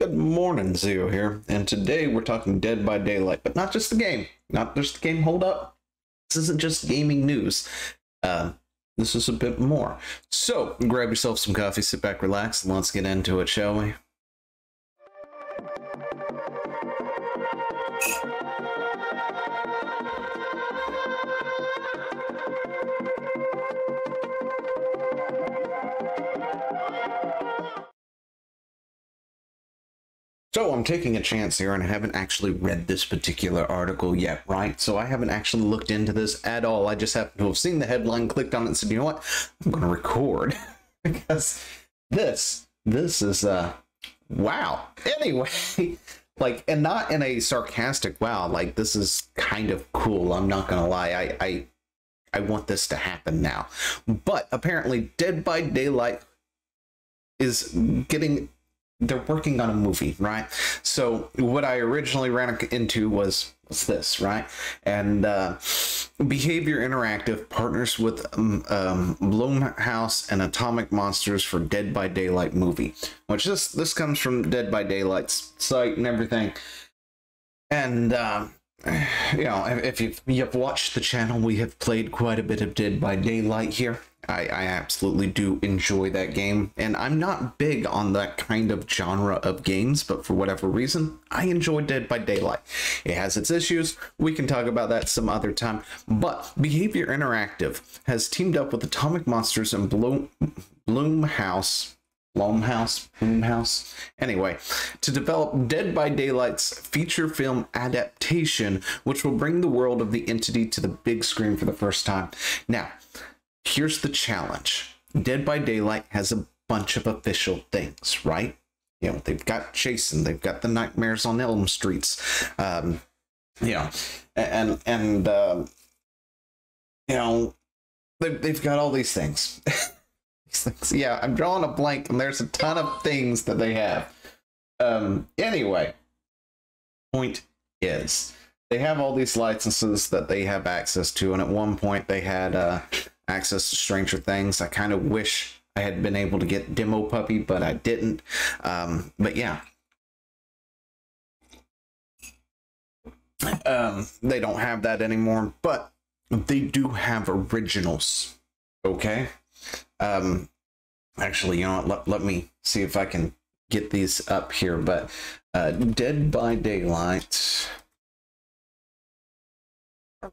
Good morning, Zio here, and today we're talking Dead by Daylight, but not just the game. Not just the game, hold up. This isn't just gaming news. This is a bit more. So, grab yourself some coffee, sit back, relax, and let's get into it, shall we? So I'm taking a chance here, and I haven't actually read this particular article yet, right? So I haven't actually looked into this at all. I just happen to have seen the headline, clicked on it, and said, you know what? I'm going to record because this is, wow. Anyway, like, and not in a sarcastic wow, like, this is kind of cool. I'm not going to lie. I want this to happen now. But apparently Dead by Daylight is getting... They're working on a movie, right? So what I originally ran into was this, right? And Behavior Interactive partners with Blumhouse and Atomic Monsters for Dead by Daylight movie, which this comes from Dead by Daylight's site and everything. And you know, if you've watched the channel, we have played quite a bit of Dead by Daylight here. I absolutely do enjoy that game, and I'm not big on that kind of genre of games, but for whatever reason, I enjoy Dead by Daylight. It has its issues. We can talk about that some other time, but Behavior Interactive has teamed up with Atomic Monsters and Blumhouse, anyway, to develop Dead by Daylight's feature film adaptation, which will bring the world of the entity to the big screen for the first time. Now, here's the challenge. Dead by Daylight has a bunch of official things, right? You know, they've got Jason, they've got the Nightmares on Elm Streets, you know, and you know, they've got all these things. Yeah, I'm drawing a blank, and there's a ton of things that they have. Anyway, point is, they have all these licenses that they have access to, and at one point they had access to Stranger Things. I kind of wish I had been able to get Demo Puppy, but I didn't. But yeah. They don't have that anymore, but they do have originals. Okay? Actually, you know what? Let me see if I can get these up here, but Dead by Daylight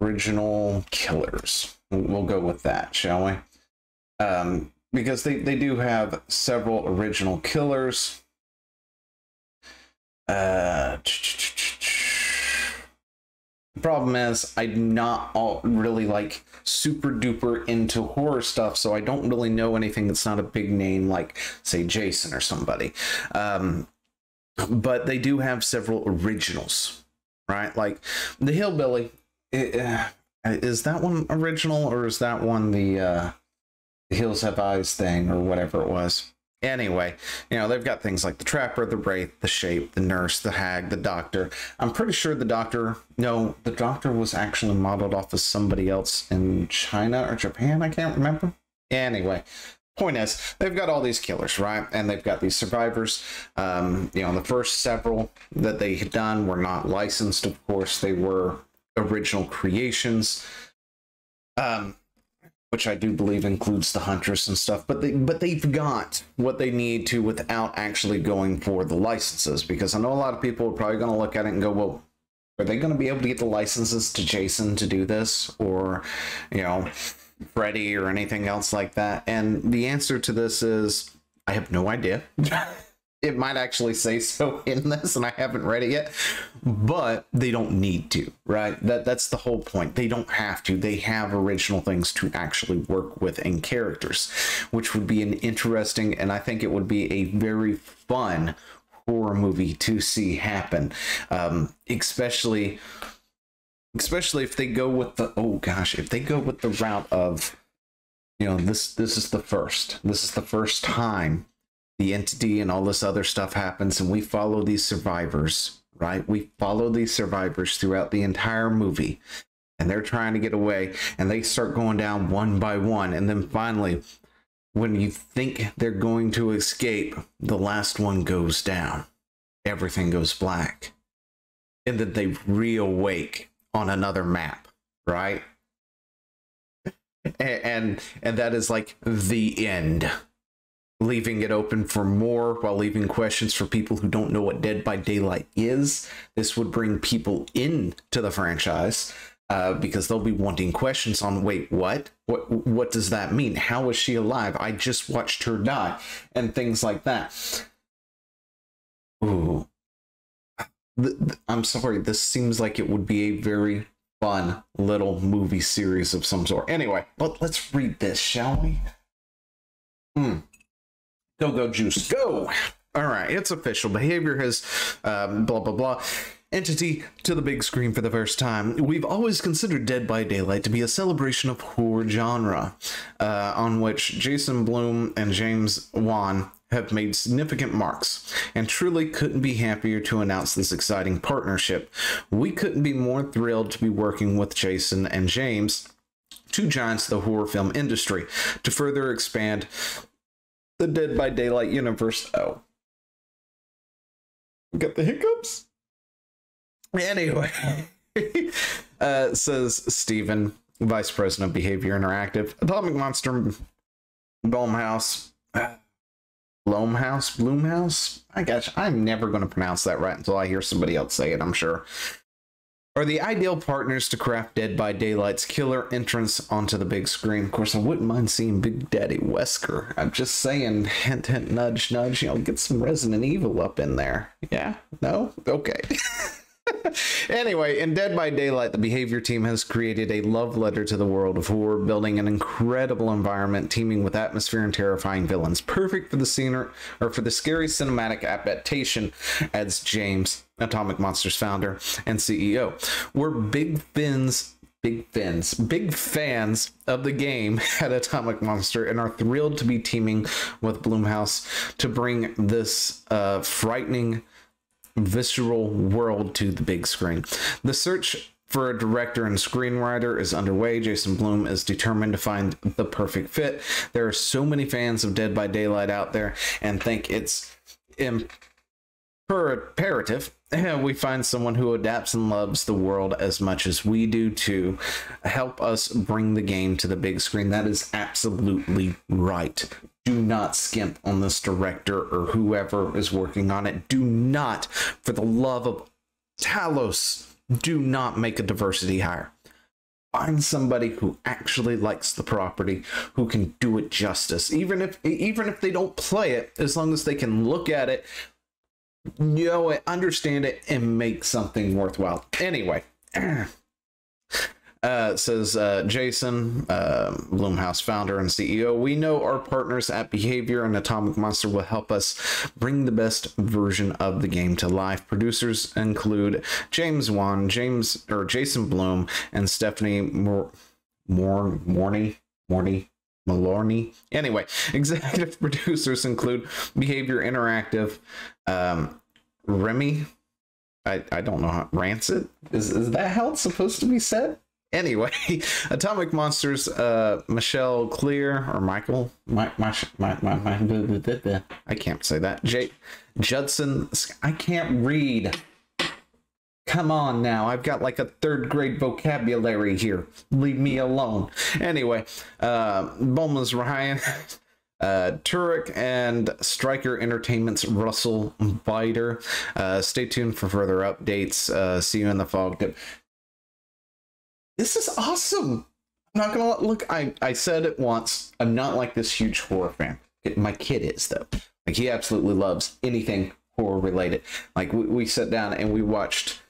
original killers. We'll go with that, shall we? Because they do have several original killers. The problem is I'm not all really like super duper into horror stuff, so I don't really know anything that's not a big name like, say, Jason or somebody. But they do have several originals, right? Like the Hillbilly. Is that one original, or is that one the Hills Have Eyes thing, or whatever it was? Anyway, you know, they've got things like the Trapper, the Wraith, the Shape, the Nurse, the Hag, the Doctor. I'm pretty sure the Doctor was actually modeled off of somebody else in China or Japan. I can't remember. Anyway, point is, they've got all these killers, right? And they've got these survivors. You know, the first several that they had done were not licensed, of course. They were original creations, which I do believe includes the Huntress and stuff, but they've got what they need to without actually going for the licenses, because I know a lot of people are probably going to look at it and go, well, are they going to be able to get the licenses to Jason to do this, or, you know, Freddy or anything else like that? And the answer to this is, I have no idea. It might actually say so in this, and I haven't read it yet, but they don't need to, right? That's the whole point. They don't have to. They have original things to actually work with and characters, which would be an interesting, and I think it would be a very fun horror movie to see happen, especially if they go with the, oh gosh, if they go with the route of, you know, this is the first time the entity and all this other stuff happens, and we follow these survivors, right? We follow these survivors throughout the entire movie, and they're trying to get away, and they start going down one by one, and then finally, when you think they're going to escape, the last one goes down. everything goes black. And then they reawake on another map, right? And that is like the end. Leaving it open for more while leaving questions for people who don't know what Dead by Daylight is. This would bring people into the franchise because they'll be wanting questions on, wait, what? What does that mean? How is she alive? I just watched her die, and things like that. Ooh. I'm sorry, this seems like it would be a very fun little movie series of some sort. Anyway, let's read this, shall we? Go juice, go! All right, it's official. Behavior has blah blah blah entity to the big screen for the first time. We've always considered Dead by Daylight to be a celebration of horror genre, on which Jason Blum and James Wan have made significant marks, and truly couldn't be happier to announce this exciting partnership. We couldn't be more thrilled to be working with Jason and James, two giants of the horror film industry, to further expand the Dead by Daylight universe. Oh, we got the hiccups. Anyway, says Steven, Vice President of Behavior Interactive. Atomic Monster, Blumhouse. Blumhouse? I guess I'm never going to pronounce that right until I hear somebody else say it, I'm sure. Are the ideal partners to craft Dead by Daylight's killer entrance onto the big screen. Of course, I wouldn't mind seeing Big Daddy Wesker. I'm just saying, hint, hint, nudge, nudge, you know, get some Resident Evil up in there. Yeah? No? Okay. Anyway, in Dead by Daylight, the Behavior team has created a love letter to the world of horror, building an incredible environment teeming with atmosphere and terrifying villains, perfect for the scene or for the scary cinematic adaptation, adds James, Atomic Monster's founder and CEO. We're big fans of the game at Atomic Monster and are thrilled to be teaming with Blumhouse to bring this frightening, visceral world to the big screen. The search for a director and screenwriter is underway. Jason Blum is determined to find the perfect fit. There are so many fans of Dead by Daylight out there and think it's imperative we find someone who adapts and loves the world as much as we do to help us bring the game to the big screen. That is absolutely right. Do not skimp on this director or whoever is working on it. Do not, for the love of Talos, do not make a diversity hire. Find somebody who actually likes the property, who can do it justice. Even if they don't play it, as long as they can look at it, know it, understand it, and make something worthwhile. Anyway, says Jason, Blumhouse founder and CEO, we know our partners at Behavior and Atomic Monster will help us bring the best version of the game to life. Producers include James Wan, Jason Blum, and Stephanie Maloney. Anyway, executive producers include Behavior Interactive, Remy. I don't know how Rancid is that how it's supposed to be said? Anyway, Atomic Monsters, Michelle Clear or Michael, I can't say that. Judson, I can't read. Come on now, I've got like a 3rd grade vocabulary here. Leave me alone. Anyway, Bulma's Ryan, Turek, and Striker Entertainment's Russell Bider. Stay tuned for further updates. See you in the fog tip. This is awesome. I'm not gonna look. I said it once. I'm not like this huge horror fan. My kid is though. Like he absolutely loves anything horror related. Like we sat down and we watched,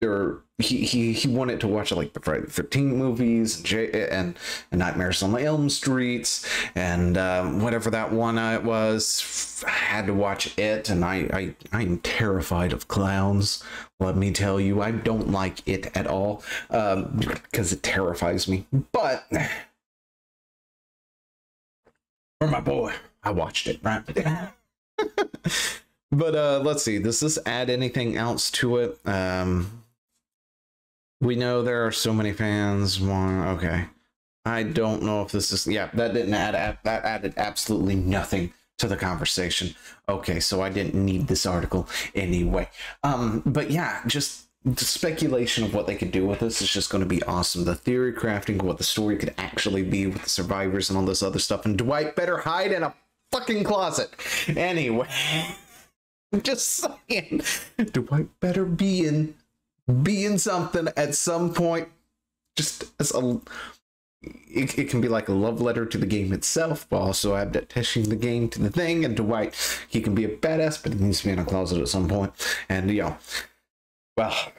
or he wanted to watch like the Friday the 13th movies and Nightmares on the Elm Streets and whatever that one was. I had to watch it, and I'm terrified of clowns. Let me tell you, I don't like it at all because it terrifies me. But for my boy, I watched it, right? But let's see. Does this add anything else to it? We know there are so many fans. Okay. I don't know if this is... Yeah, that didn't add... That added absolutely nothing to the conversation. Okay, so I didn't need this article anyway. But yeah, just the speculation of what they could do with this is just going to be awesome. The theory crafting of what the story could actually be with the survivors and all this other stuff. And Dwight better hide in a fucking closet. Anyway, I'm just saying, Dwight better be in something at some point. Just as a, it can be like a love letter to the game itself, but also adapting the game to the thing. And Dwight, he can be a badass, but he needs to be in a closet at some point. And you know, well,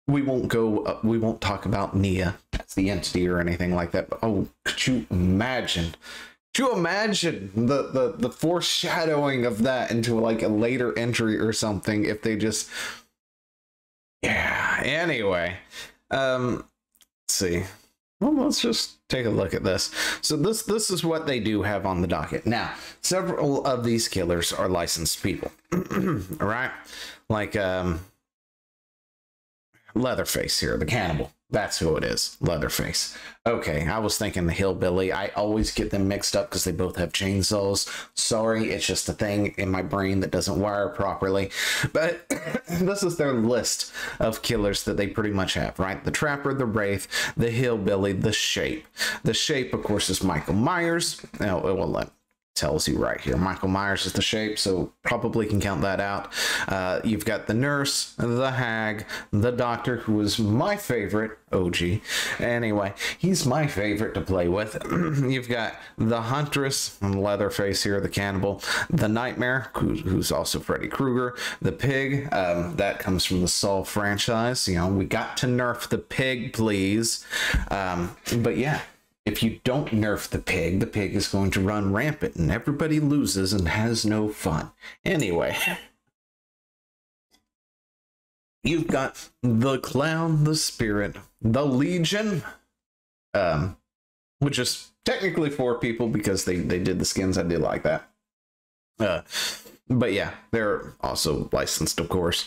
we won't talk about Nia as the entity or anything like that. But oh, could you imagine? Could you imagine the foreshadowing of that into like a later entry or something if they just, yeah. Anyway, let's see. Well, let's just take a look at this. So this is what they do have on the docket. Now, several of these killers are licensed people. All right, like Leatherface here, the cannibal. That's who it is, Leatherface. Okay, I was thinking the hillbilly. I always get them mixed up because they both have chainsaws. Sorry, it's just a thing in my brain that doesn't wire properly. But this is their list of killers that they pretty much have, right? The Trapper, the Wraith, the hillbilly, the Shape. The Shape, of course, is Michael Myers. Now, well, tells you right here, Michael Myers is the Shape, so probably can count that out. You've got the Nurse, the Hag, the Doctor, who is my favorite, OG. Anyway, he's my favorite to play with. You've got the Huntress, and Leatherface here, the Cannibal, the Nightmare, who's also Freddy Krueger, the Pig, that comes from the Saw franchise. You know, we got to nerf the Pig, please. But yeah, if you don't nerf the pig is going to run rampant and everybody loses and has no fun. Anyway, you've got the Clown, the Spirit, the Legion, which is technically 4 people because they did the skins. I did like that. But yeah, they're also licensed, of course.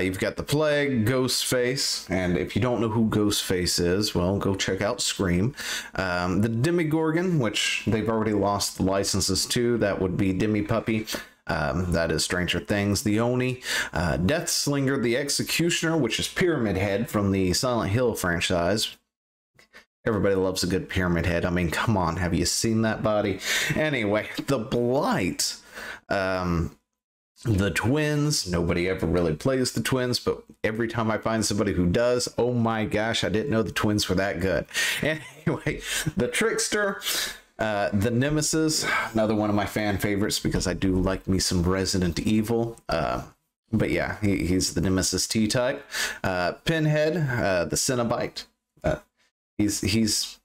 You've got the Plague, Ghostface, and if you don't know who Ghostface is, well, go check out Scream. The Demigorgon, which they've already lost the licenses to, that would be Demi Puppy. That is Stranger Things. The Oni, Death Slinger, the Executioner, which is Pyramid Head from the Silent Hill franchise. Everybody loves a good Pyramid Head. I mean, come on, have you seen that body? Anyway, the Blight, the Twins. Nobody ever really plays the Twins, but every time I find somebody who does, oh my gosh, I didn't know the Twins were that good. Anyway, the Trickster, the Nemesis, another one of my fan favorites because I do like me some Resident Evil. But yeah, he's the Nemesis T-type. Pinhead, the Cenobite. He's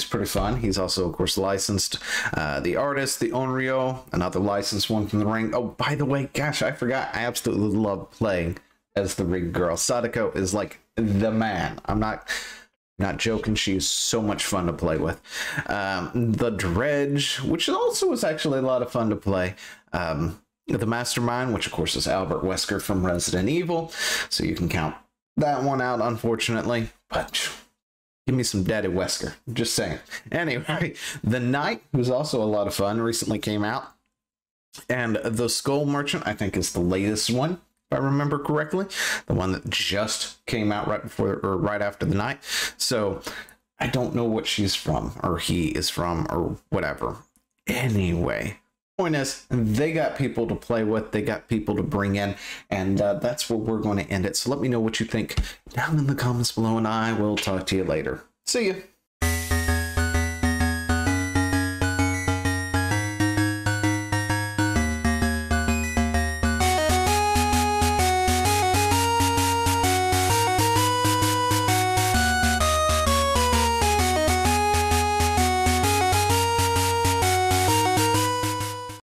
pretty fun. He's also, of course, licensed. The Artist, the Onryo, another licensed one from The Ring. Oh, by the way, gosh, I forgot. I absolutely love playing as the Ring girl. Sadako is like the man. I'm not joking. She's so much fun to play with. The Dredge, which also is actually a lot of fun to play. The Mastermind, which of course is Albert Wesker from Resident Evil. So you can count that one out, unfortunately. But give me some Daddy Wesker. Just saying. Anyway, the Knight, who's also a lot of fun, recently came out. And the Skull Merchant, I think, is the latest one, if I remember correctly. The one that just came out right before or right after the Knight. So I don't know what she's from, or he is from, or whatever. Anyway, point is, they got people to play with, they got people to bring in, and that's where we're going to end it. So let me know what you think down in the comments below, and I will talk to you later. See ya.